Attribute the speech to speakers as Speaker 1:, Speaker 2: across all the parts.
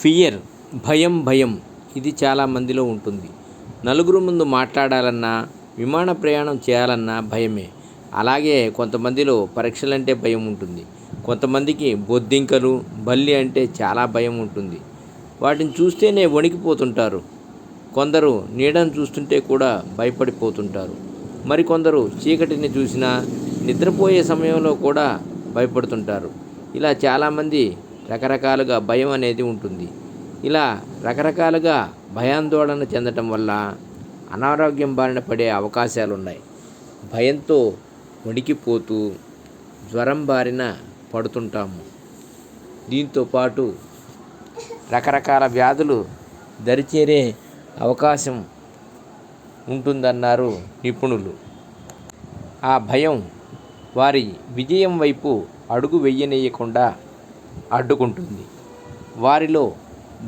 Speaker 1: Fear, భయం ఇది చాలా మందిలో ఉంటుంది. నలుగురు ముందు మాట్లాడాలన్నా, విమాన ప్రయాణం చేయాలన్నా భయమే. అలాగే కొంతమందిలో పరీక్షలంటే భయం ఉంటుంది. కొంతమందికి బొద్దింకలు, బల్లి అంటే చాలా భయం ఉంటుంది. వాటిని చూస్తేనే వణికిపోతుంటారు. కొందరు నీడను చూస్తుంటే కూడా భయపడిపోతుంటారు. మరికొందరు చీకటిని చూసినా, నిద్రపోయే సమయంలో కూడా భయపడుతుంటారు. ఇలా చాలామంది రకరకాలుగా భయం అనేది ఉంటుంది. ఇలా రకరకాలుగా భయాందోళన చెందటం వల్ల అనారోగ్యం బారిన పడే అవకాశాలు ఉన్నాయి. భయంతో వణికిపోతూ జ్వరం బారిన పడుతుంటాము. దీంతో పాటు రకరకాల వ్యాధులు దరిచేరే అవకాశం ఉంటుందన్నారు నిపుణులు. ఆ భయం వారి విజయం వైపు అడుగు వెయ్యనీయకుండా అడ్డుకుంటుంది. వారిలో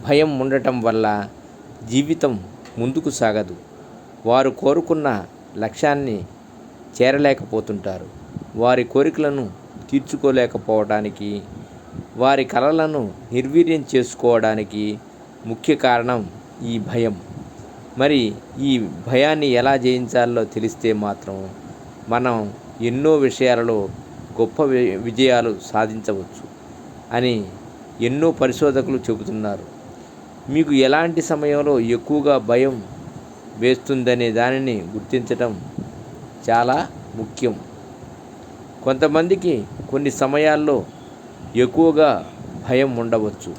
Speaker 1: భయం ఉండటం వల్ల జీవితం ముందుకు సాగదు. వారు కోరుకున్న లక్ష్యాన్ని చేరలేకపోతుంటారు. వారి కోరికలను తీర్చుకోలేకపోవడానికి, వారి కలలను నిర్వీర్యం చేసుకోవడానికి ముఖ్య కారణం ఈ భయం. మరి ఈ భయాన్ని ఎలా జయించాలో తెలిస్తే మాత్రం మనం ఎన్నో విషయాలలో గొప్ప విజయాలు సాధించవచ్చు అని ఎన్నో పరిశోధకులు చెబుతున్నారు. మీకు ఎలాంటి సమయంలో ఎక్కువగా భయం వేస్తుందనే దానిని గుర్తించటం చాలా ముఖ్యం. కొంతమందికి కొన్ని సమయాల్లో ఎక్కువగా భయం ఉండవచ్చు.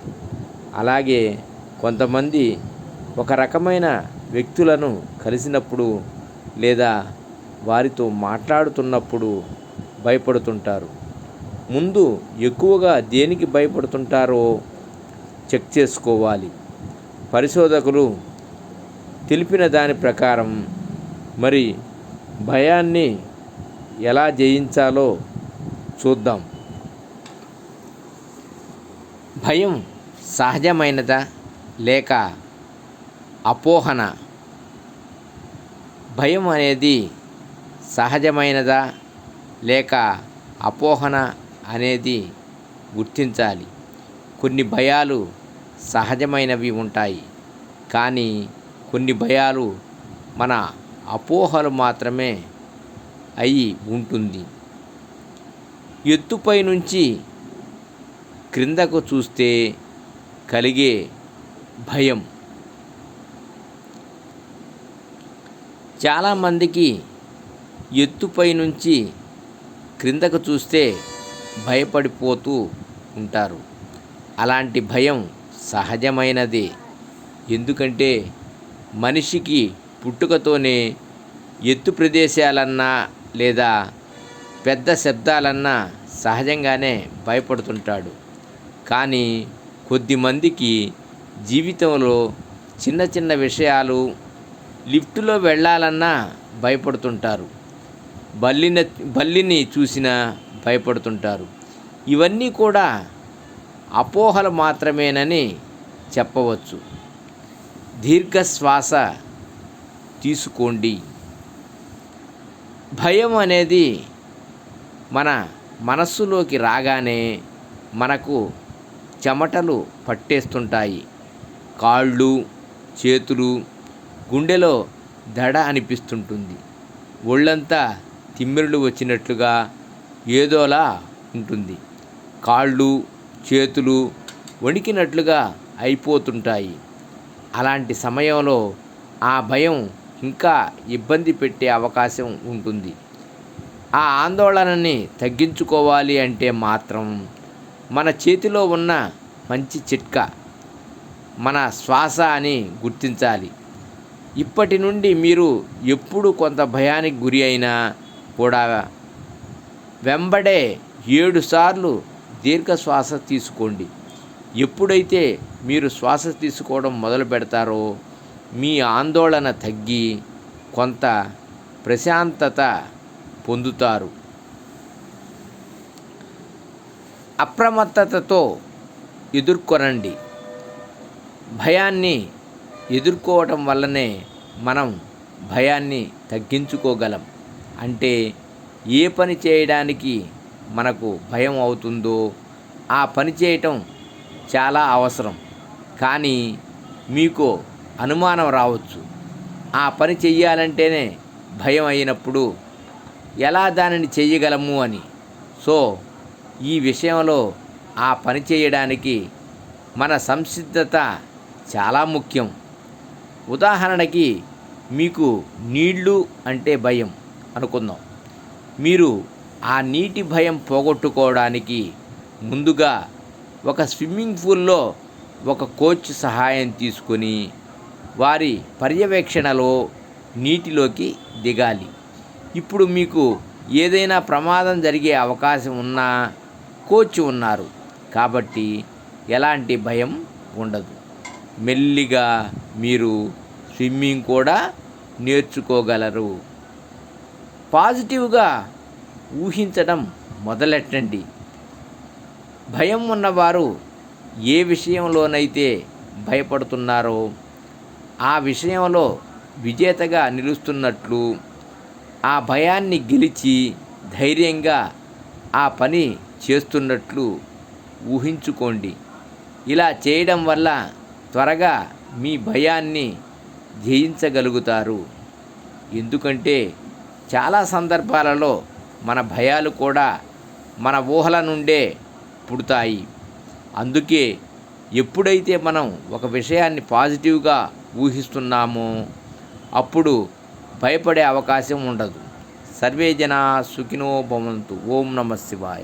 Speaker 1: అలాగే కొంతమంది ఒక రకమైన వ్యక్తులను కలిసినప్పుడు లేదా వారితో మాట్లాడుతున్నప్పుడు భయపడుతుంటారు. ముందు ఎక్కువగా దేనికి భయపడుతుంటారో చెక్ చేసుకోవాలి. పరిశోధకులు తెలిపిన దాని ప్రకారం మరి భయాన్ని ఎలా జయించాలో చూద్దాం. భయం సహజమైనదా లేక అపోహన? భయం అనేది సహజమైనదా లేక అపోహన అనేది గుర్తించాలి. కొన్ని భయాలు సహజమైనవి ఉంటాయి, కానీ కొన్ని భయాలు మన అపోహలు మాత్రమే అయి ఉంటుంది. ఎత్తుపై నుంచి క్రిందకు చూస్తే కలిగే భయం. చాలామందికి ఎత్తుపై నుంచి క్రిందకు చూస్తే భయపడిపోతూ ఉంటారు. అలాంటి భయం సహజమైనదే. ఎందుకంటే మనిషికి పుట్టుకతోనే ఎత్తు ప్రదేశాలన్నా లేదా పెద్ద శబ్దాలన్నా సహజంగానే భయపడుతుంటాడు. కానీ కొద్దిమందికి జీవితంలో చిన్న చిన్న విషయాలు, లిఫ్టులో వెళ్ళాలన్నా భయపడుతుంటారు. బల్లిని చూసినా భయపడుతుంటారు. ఇవన్నీ కూడా అపోహలు మాత్రమేనని చెప్పవచ్చు. దీర్ఘ శ్వాస తీసుకోండి. భయం అనేది మన మనస్సులోకి రాగానే మనకు చెమటలు పట్టేస్తుంటాయి. కాళ్ళు, చేతులు, గుండెలో దడ అనిపిస్తుంటుంది. ఒళ్ళంతా తిమ్మిరులు వచ్చినట్లుగా ఏదోలా ఉంటుంది. కాళ్ళు, చేతులు వణికినట్లుగా అయిపోతుంటాయి. అలాంటి సమయంలో ఆ భయం ఇంకా ఇబ్బంది పెట్టే అవకాశం ఉంటుంది. ఆ ఆందోళనని తగ్గించుకోవాలి అంటే మాత్రం మన చేతిలో ఉన్న మంచి చిట్కా మన శ్వాస అని గుర్తించాలి. ఇప్పటి నుండి మీరు ఎప్పుడు కొంత భయానికి గురి అయినా కూడా వెంబడే 7 సార్లు దీర్ఘ శ్వాస తీసుకోండి. ఎప్పుడైతే మీరు శ్వాస తీసుకోవడం మొదలు పెడతారో మీ ఆందోళన తగ్గి కొంత ప్రశాంతత పొందుతారు. అప్రమత్తతతో ఎదుర్కొనండి. భయాన్ని ఎదుర్కోవటం వల్లనే మనం భయాన్ని తగ్గించుకోగలం. అంటే ఏ పని చేయడానికి మనకు భయం అవుతుందో ఆ పని చేయటం చాలా అవసరం. కానీ మీకు అనుమానం రావచ్చు. ఆ పని చెయ్యాలంటేనే భయం అయినప్పుడు ఎలా దానిని చెయ్యగలము అని. సో ఈ విషయంలో ఆ పని చేయడానికి మన సంసిద్ధత చాలా ముఖ్యం. ఉదాహరణకి మీకు నీళ్ళు అంటే భయం అనుకుందాం. మీరు ఆ నీటి భయం పోగొట్టుకోవడానికి ముందుగా ఒక స్విమ్మింగ్ పూల్లో ఒక కోచ్ సహాయం తీసుకొని వారి పర్యవేక్షణలో నీటిలోకి దిగాలి. ఇప్పుడు మీకు ఏదైనా ప్రమాదం జరిగే అవకాశం ఉన్నా కోచ్ ఉన్నారు కాబట్టి ఎలాంటి భయం ఉండదు. మెల్లిగా మీరు స్విమ్మింగ్ కూడా నేర్చుకోగలరు. పాజిటివ్గా ఊహించడం మొదలెట్టండి. భయం ఉన్నవారు ఏ విషయంలోనైతే భయపడుతున్నారో ఆ విషయంలో విజేతగా నిలుస్తున్నట్లు, ఆ భయాన్ని గెలిచి ధైర్యంగా ఆ పని చేస్తున్నట్లు ఊహించుకోండి. ఇలా చేయడం వల్ల త్వరగా మీ భయాన్ని జయించగలుగుతారు. ఎందుకంటే చాలా సందర్భాలలో మన భయాలు కూడా మన ఊహల నుండే పుడతాయి. అందుకే ఎప్పుడైతే మనం ఒక విషయాన్ని పాజిటివ్గా ఊహిస్తున్నామో అప్పుడు భయపడే అవకాశం ఉండదు. సర్వే జనా సుఖినో భవంతు. ఓం నమః శివాయ.